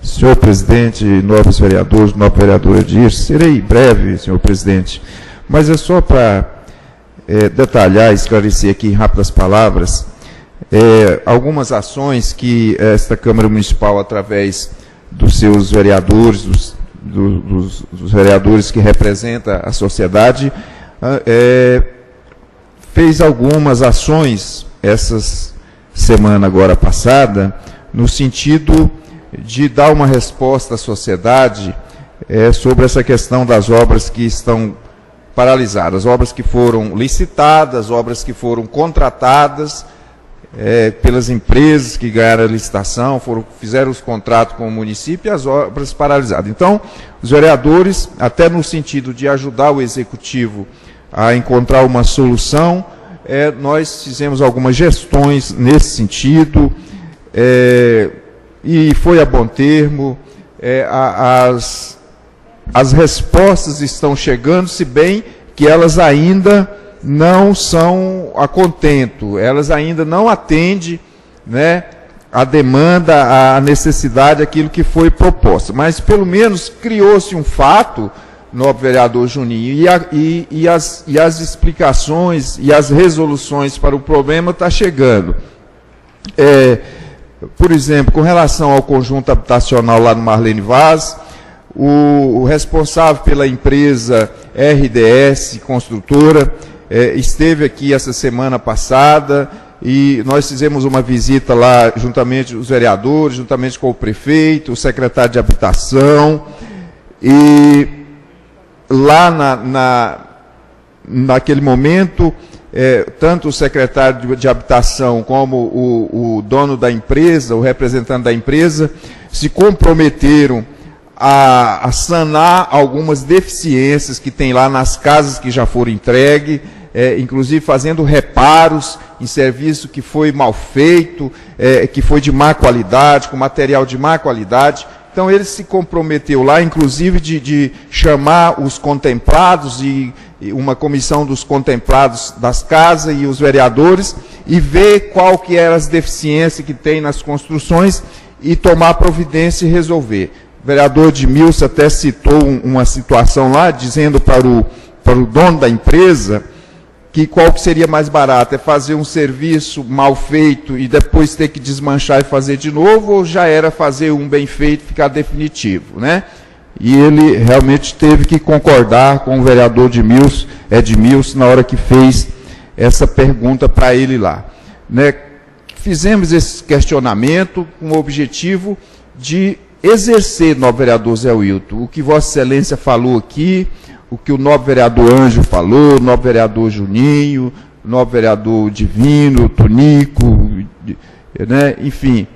Senhor presidente, novos vereadores, nova vereadora Dirce, serei breve, senhor presidente, mas é só para detalhar, esclarecer aqui em rápidas palavras, algumas ações que esta Câmara Municipal, através dos seus vereadores, dos vereadores que representam a sociedade, fez algumas ações essas semana agora passada, no sentido de dar uma resposta à sociedade sobre essa questão das obras que estão paralisadas, obras que foram licitadas, obras que foram contratadas pelas empresas que ganharam a licitação, fizeram os contratos com o município e as obras paralisadas. Então, os vereadores, até no sentido de ajudar o Executivo a encontrar uma solução, nós fizemos algumas gestões nesse sentido, e foi a bom termo, as respostas estão chegando, se bem que elas ainda não são a contento, elas ainda não atendem, né, a demanda, a necessidade, aquilo que foi proposto. Mas, pelo menos, criou-se um fato, nobre vereador Juninho, e as explicações e as resoluções para o problema estão chegando. Por exemplo, com relação ao conjunto habitacional lá no Marlene Vaz, o responsável pela empresa RDS Construtora esteve aqui essa semana passada e nós fizemos uma visita lá juntamente os vereadores, juntamente com o prefeito, o secretário de Habitação, e lá naquele momento, tanto o secretário de Habitação como o dono da empresa, o representante da empresa, se comprometeram a sanar algumas deficiências que tem lá nas casas que já foram entregues, inclusive fazendo reparos em serviço que foi mal feito, que foi de má qualidade, com material de má qualidade. Então, ele se comprometeu lá, inclusive, de chamar os contemplados e uma comissão dos contemplados das casas e os vereadores e ver qual que eram as deficiências que tem nas construções e tomar providência e resolver. O vereador Edmilson até citou uma situação lá, dizendo para o dono da empresa que qual que seria mais barato, fazer um serviço mal feito e depois ter que desmanchar e fazer de novo, ou já era fazer um bem feito e ficar definitivo, né? E ele realmente teve que concordar com o vereador Edmilson na hora que fez essa pergunta para ele lá, né? Fizemos esse questionamento com o objetivo de exercer, nobre vereador Zé Wilton, o que Vossa Excelência falou aqui, o que o nobre vereador Ângelo falou, o nobre vereador Juninho, o nobre vereador Divino, Tonico, né, enfim,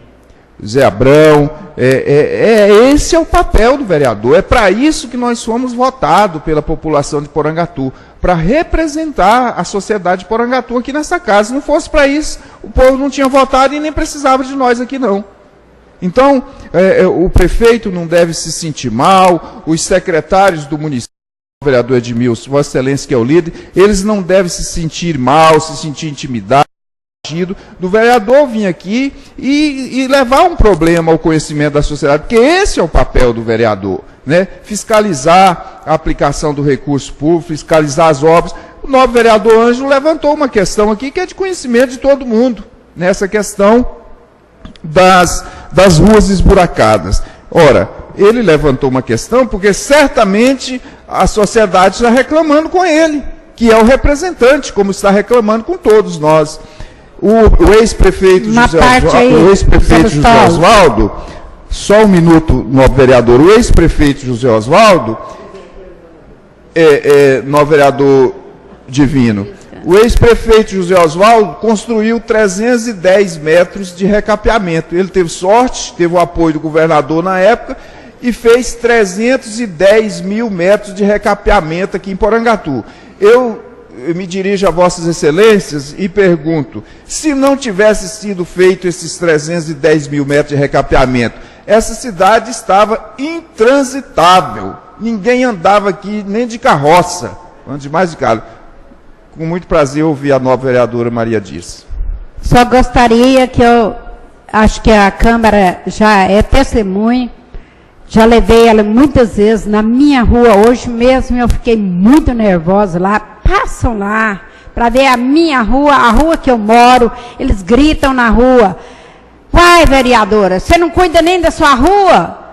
Zé Abrão. Esse é o papel do vereador, é para isso que nós fomos votados pela população de Porangatu, para representar a sociedade de Porangatu aqui nessa casa. Se não fosse para isso, o povo não tinha votado e nem precisava de nós aqui não. Então, o prefeito não deve se sentir mal, os secretários do município, o vereador Edmilson, Vossa Excelência que é o líder, eles não devem se sentir mal, se sentir intimidados, do vereador vir aqui e levar um problema ao conhecimento da sociedade, porque esse é o papel do vereador, né? Fiscalizar a aplicação do recurso público, fiscalizar as obras. O novo vereador Ângelo levantou uma questão aqui que é de conhecimento de todo mundo, nessa questão das ruas esburacadas. Ora, ele levantou uma questão porque certamente a sociedade está reclamando com ele, que é o representante, como está reclamando com todos nós. O ex-prefeito José Oswaldo, só um minuto, nobre vereador, o ex-prefeito José Oswaldo, nobre vereador Divino, o ex-prefeito José Oswaldo construiu 310 metros de recapeamento. Ele teve sorte, teve o apoio do governador na época, e fez 310 mil metros de recapeamento aqui em Porangatu. Eu me dirijo a Vossas Excelências e pergunto, se não tivesse sido feito esses 310 mil metros de recapeamento, essa cidade estava intransitável. Ninguém andava aqui, nem de carroça, antes mais de carro. Com muito prazer, ouvir a nova vereadora Maria Dirce. Só gostaria que acho que a Câmara já é testemunha, Já levei ela muitas vezes na minha rua. Hoje mesmo eu fiquei muito nervosa lá. Passam lá para ver a minha rua, a rua que eu moro. Eles gritam na rua. Vai, vereadora, você não cuida nem da sua rua?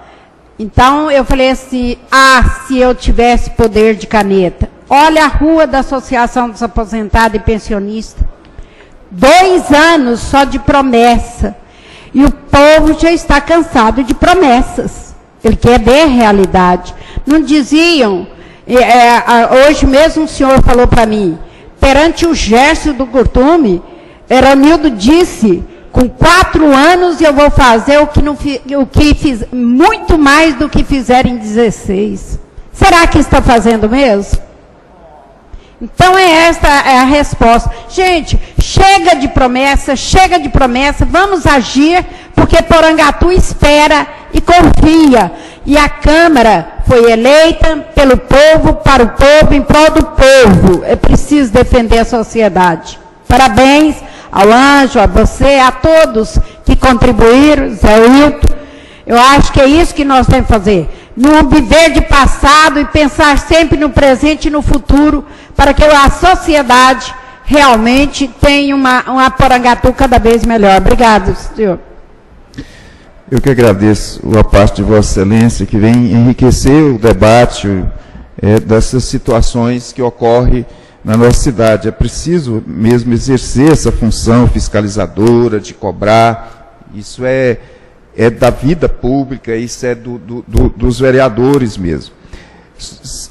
Então eu falei assim, se eu tivesse poder de caneta. Olha a rua da Associação dos Aposentados e Pensionistas. 2 anos só de promessa. E o povo já está cansado de promessas. Ele quer ver a realidade. Não diziam, hoje mesmo o senhor falou para mim, perante o gesto do Curtume, Eronildo disse, com 4 anos eu vou fazer o que fiz, muito mais do que fizeram em 16. Será que está fazendo mesmo? Então esta é a resposta. Gente, chega de promessa, vamos agir, porque Porangatu espera e confia. E a Câmara foi eleita pelo povo, para o povo, em prol do povo. É preciso defender a sociedade. Parabéns ao Anjo, a você, a todos que contribuíram, Zé Wilton. Eu acho que é isso que nós temos que fazer. Não viver de passado e pensar sempre no presente e no futuro, para que a sociedade realmente tenha uma Porangatu cada vez melhor. Obrigado, senhor. Eu que agradeço a parte de Vossa Excelência, que vem enriquecer o debate dessas situações que ocorrem na nossa cidade. É preciso mesmo exercer essa função fiscalizadora, de cobrar. Isso é da vida pública, isso é dos vereadores mesmo.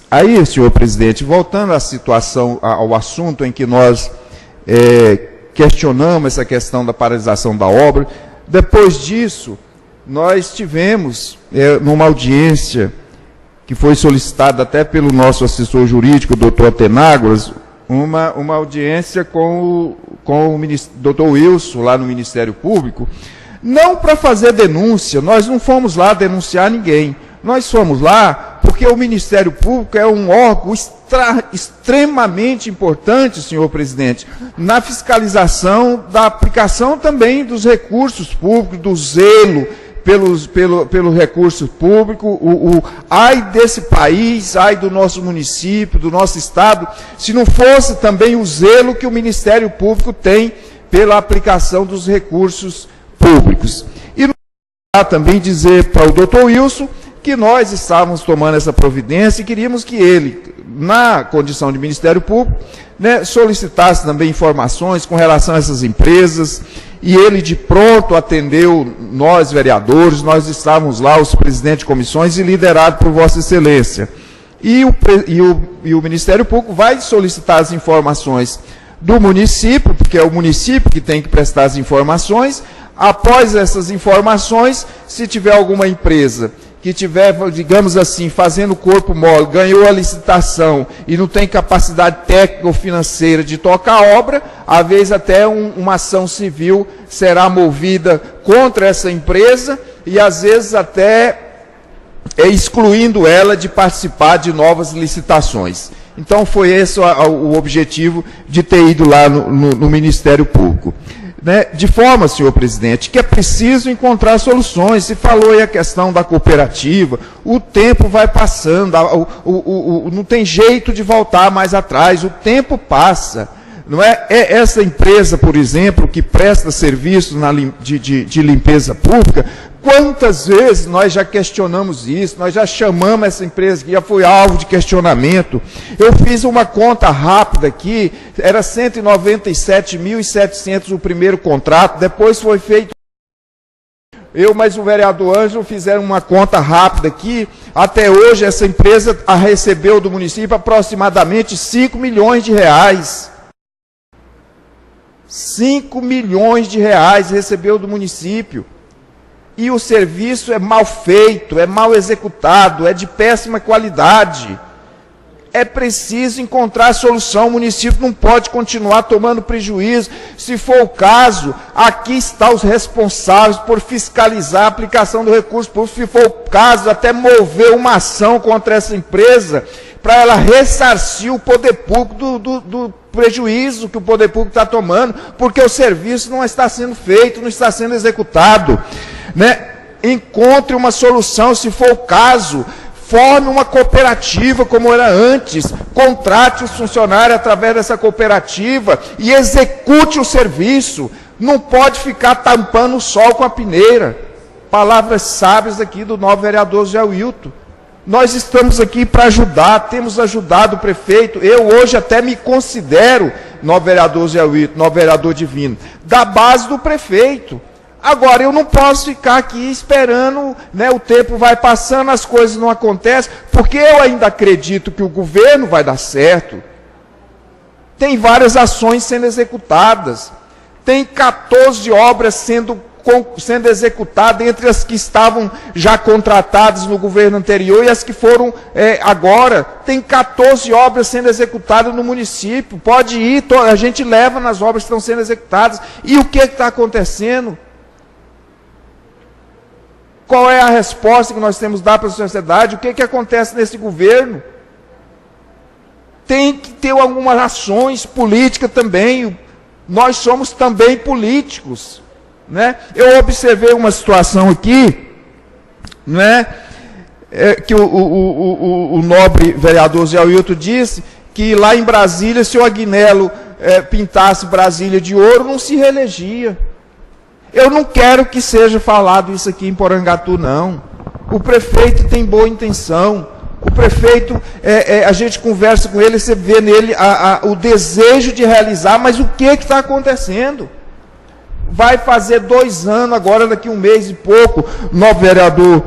Aí, senhor presidente, voltando à situação, ao assunto em que nós questionamos essa questão da paralisação da obra, depois disso, nós tivemos, numa audiência que foi solicitada até pelo nosso assessor jurídico, doutor Atenágoras, uma audiência com o doutor Wilson, lá no Ministério Público, não para fazer denúncia, nós não fomos lá denunciar ninguém, nós fomos lá porque o Ministério Público é um órgão extremamente importante, senhor presidente, na fiscalização da aplicação também dos recursos públicos, do zelo pelo recurso público, ai desse país, ai do nosso município, do nosso estado, se não fosse também o zelo que o Ministério Público tem pela aplicação dos recursos públicos. E também dizer para o doutor Wilson que nós estávamos tomando essa providência e queríamos que ele, na condição de Ministério Público, solicitasse também informações com relação a essas empresas, e ele de pronto atendeu nós, vereadores, nós estávamos lá, os presidentes de comissões, e liderado por Vossa Excelência. E o Ministério Público vai solicitar as informações do município, porque é o município que tem que prestar as informações. Após essas informações, se tiver alguma empresa que tiver, digamos assim, fazendo corpo mole, ganhou a licitação e não tem capacidade técnica ou financeira de tocar a obra, às vezes até uma ação civil será movida contra essa empresa e às vezes até excluindo ela de participar de novas licitações. Então foi esse o objetivo de ter ido lá no Ministério Público. De forma, senhor presidente, que é preciso encontrar soluções. Se falou aí a questão da cooperativa, o tempo vai passando, não tem jeito de voltar mais atrás, o tempo passa. Não é? Essa empresa, por exemplo, que presta serviço de limpeza pública, quantas vezes nós já questionamos isso, nós já chamamos essa empresa que já foi alvo de questionamento. Eu fiz uma conta rápida aqui, era 197.700 o primeiro contrato, depois foi feito... Eu mais o vereador Ângelo fizeram uma conta rápida aqui, até hoje essa empresa recebeu do município aproximadamente 5 milhões de reais. 5 milhões de reais recebeu do município. E o serviço é mal feito, é mal executado, é de péssima qualidade. É preciso encontrar solução, o município não pode continuar tomando prejuízo. Se for o caso, aqui estão os responsáveis por fiscalizar a aplicação do recurso público. Se for o caso, até mover uma ação contra essa empresa, para ela ressarcir o poder público do prejuízo que o poder público está tomando, porque o serviço não está sendo feito, não está sendo executado. encontre uma solução, se for o caso, forme uma cooperativa como era antes, contrate os funcionários através dessa cooperativa e execute o serviço. Não pode ficar tampando o sol com a peneira. Palavras sábias aqui do novo vereador Zé Wilton. Nós estamos aqui para ajudar, temos ajudado o prefeito. Eu hoje até me considero, novo vereador Zé Wilton, novo vereador divino, da base do prefeito. Agora, eu não posso ficar aqui esperando, né, o tempo vai passando, as coisas não acontecem, porque eu ainda acredito que o governo vai dar certo. Tem várias ações sendo executadas. Tem 14 obras sendo executadas, entre as que estavam já contratadas no governo anterior e as que foram agora. Tem 14 obras sendo executadas no município. Pode ir, a gente leva nas obras que estão sendo executadas. E o que está acontecendo? Qual é a resposta que nós temos que dar para a sociedade? O que acontece nesse governo? Tem que ter algumas ações políticas também. Nós somos também políticos, né? Eu observei uma situação aqui, né, que o nobre vereador Zé Wilton disse que lá em Brasília, se o Agnello pintasse Brasília de ouro, não se reelegia. Eu não quero que seja falado isso aqui em Porangatu, não. O prefeito tem boa intenção. O prefeito, a gente conversa com ele, você vê nele o desejo de realizar, mas o que está acontecendo? Vai fazer 2 anos, agora daqui um mês e pouco, novo vereador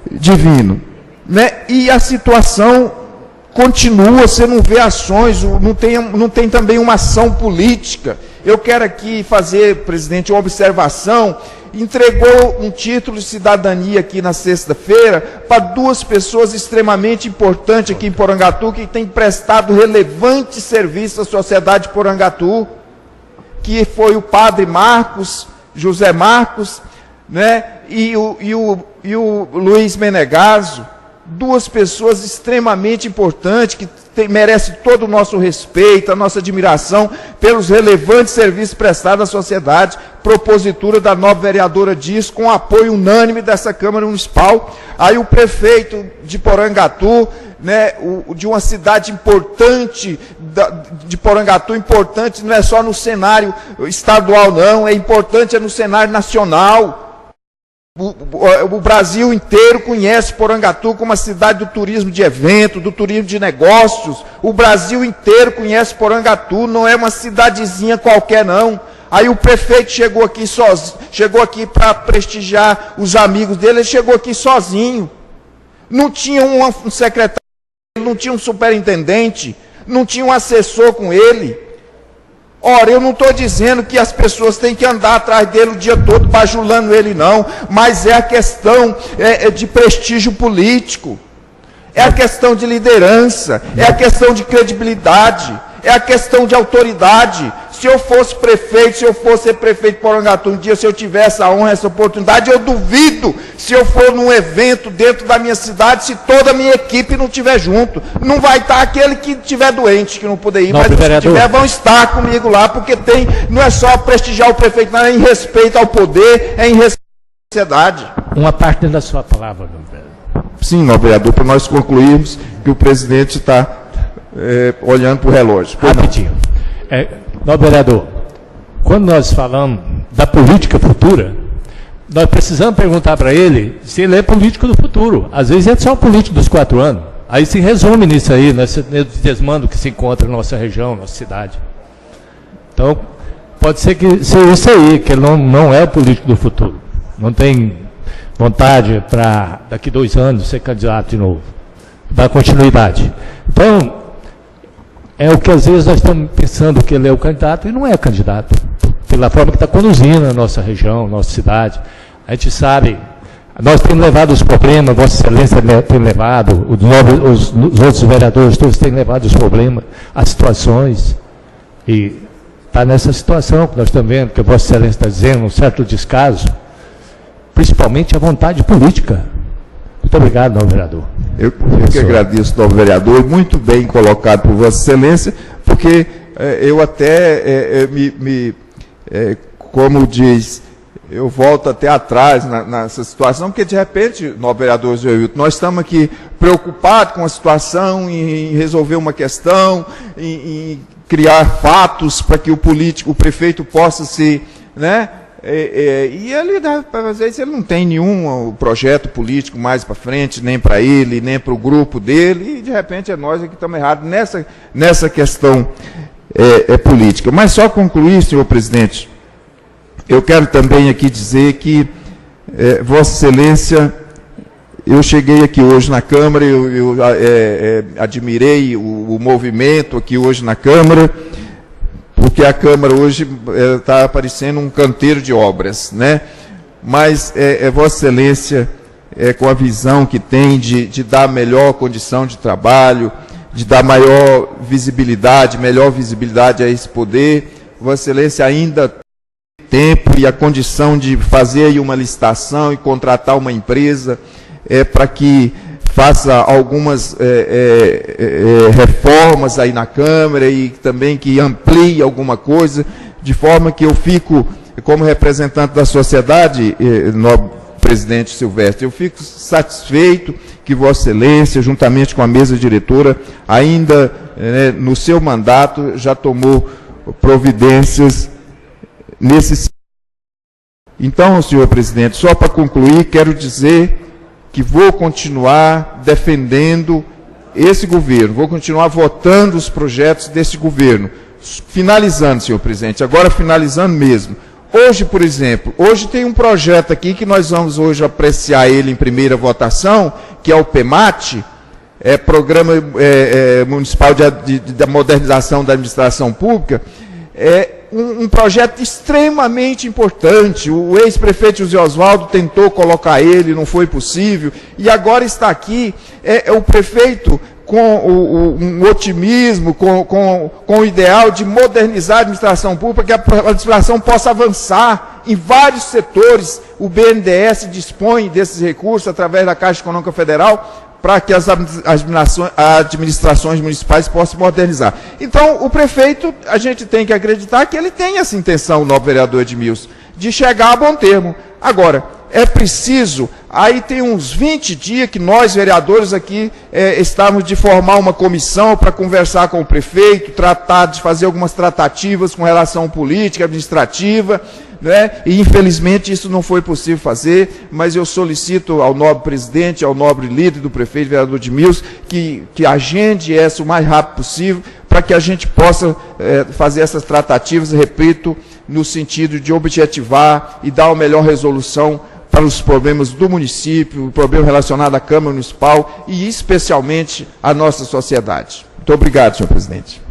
divino, né? E a situação continua, você não vê ações, não tem também uma ação política. Eu quero aqui fazer, presidente, uma observação. Entregou um título de cidadania aqui na sexta-feira para 2 pessoas extremamente importantes aqui em Porangatu, que têm prestado relevante serviço à sociedade de Porangatu, que foi o padre Marcos, José Marcos, né, e o Luiz Menegaso. 2 pessoas extremamente importantes, que merecem todo o nosso respeito, a nossa admiração pelos relevantes serviços prestados à sociedade. Propositura da nova vereadora diz, com apoio unânime dessa Câmara Municipal. Aí o prefeito de Porangatu, né, de uma cidade importante, de Porangatu, importante não é só no cenário estadual, não, é importante no cenário nacional. O Brasil inteiro conhece Porangatu como a cidade do turismo de evento, do turismo de negócios. O Brasil inteiro conhece Porangatu, não é uma cidadezinha qualquer, não. Aí o prefeito chegou aqui para prestigiar os amigos dele, ele chegou aqui sozinho. Não tinha um secretário, não tinha um superintendente, não tinha um assessor com ele. Ora, eu não estou dizendo que as pessoas têm que andar atrás dele o dia todo, bajulando ele, não. Mas é a questão de prestígio político. É a questão de liderança. É a questão de credibilidade. É a questão de autoridade. Se eu fosse prefeito, se eu fosse ser prefeito de Porangatu um dia, se eu tivesse a honra, essa oportunidade, eu duvido se eu for num evento dentro da minha cidade, se toda a minha equipe não estiver junto. Não vai estar aquele que estiver doente, que não puder ir, mas os que tiver vão estar comigo lá, porque não é só prestigiar o prefeito, não, é em respeito ao poder, é em respeito à sociedade. Uma parte da sua palavra, meu vereador. Sim, meu vereador, para nós concluirmos que o presidente está olhando para o relógio. Rapidinho. Nobre vereador, quando nós falamos da política futura, nós precisamos perguntar para ele se ele é político do futuro. Às vezes ele é só um político dos 4 anos. Aí se resume nisso aí, nesse desmando que se encontra na nossa região, nossa cidade. Então, pode ser que seja isso aí, que ele não é o político do futuro. Não tem vontade para, daqui 2 anos, ser candidato de novo. Dar continuidade. Então, é o que às vezes nós estamos pensando que ele é o candidato e não é candidato, pela forma que está conduzindo a nossa região, nossa cidade. A gente sabe, nós temos levado os problemas, Vossa Excelência tem levado, os outros vereadores todos têm levado os problemas, as situações, e está nessa situação que nós estamos vendo, que a Vossa Excelência está dizendo, um certo descaso, principalmente a vontade política. Muito obrigado, novo vereador. Eu que agradeço, novo vereador, muito bem colocado por Vossa Excelência, porque eu até, como diz eu volto até atrás nessa situação, porque de repente, nobre vereador Zé Wilton, nós estamos aqui preocupados com a situação, em resolver uma questão, em criar fatos para que o prefeito possa se, né? E ele, às vezes, ele não tem nenhum projeto político mais para frente, nem para ele, nem para o grupo dele, e de repente nós que estamos errados nessa questão política. Mas só concluir, senhor presidente, eu quero também aqui dizer que Vossa Excelência, eu cheguei aqui hoje na Câmara, eu admirei o movimento aqui hoje na Câmara, porque a Câmara hoje está parecendo um canteiro de obras, né? Mas Vossa Excelência, com a visão que tem de dar melhor condição de trabalho, de dar melhor visibilidade a esse poder, Vossa Excelência ainda tem tempo e a condição de fazer aí uma licitação e contratar uma empresa para que faça algumas reformas aí na Câmara e também que amplie alguma coisa, de forma que eu fico, como representante da sociedade, nobre presidente Silvestre, eu fico satisfeito que Vossa Excelência, juntamente com a mesa diretora, ainda no seu mandato, já tomou providências nesse sentido. Então, senhor presidente, só para concluir, quero dizer que vou continuar defendendo esse governo, vou continuar votando os projetos desse governo. Finalizando, senhor presidente, agora finalizando mesmo. Hoje, por exemplo, hoje tem um projeto aqui que nós vamos hoje apreciar ele em primeira votação, que é o PEMAT, Programa Municipal de Modernização da Administração Pública, um projeto extremamente importante. O ex-prefeito José Oswaldo tentou colocar ele, não foi possível, e agora está aqui o prefeito com um otimismo, com o ideal de modernizar a administração pública, para que a administração possa avançar em vários setores. O BNDES dispõe desses recursos através da Caixa Econômica Federal, para que as administrações municipais possam modernizar. Então, o prefeito, a gente tem que acreditar que ele tem essa intenção, o nobre vereador Edmilson, de chegar a bom termo. Agora, é preciso, aí tem uns 20 dias que nós, vereadores aqui, estávamos de formar uma comissão para conversar com o prefeito, tratar de fazer algumas tratativas com relação política, administrativa, né? E infelizmente isso não foi possível fazer, mas eu solicito ao nobre presidente, ao nobre líder do prefeito, vereador Edmilson, que agende essa o mais rápido possível, para que a gente possa fazer essas tratativas, repito, no sentido de objetivar e dar a melhor resolução para os problemas do município, o problema relacionado à Câmara Municipal e especialmente à nossa sociedade. Muito obrigado, senhor presidente.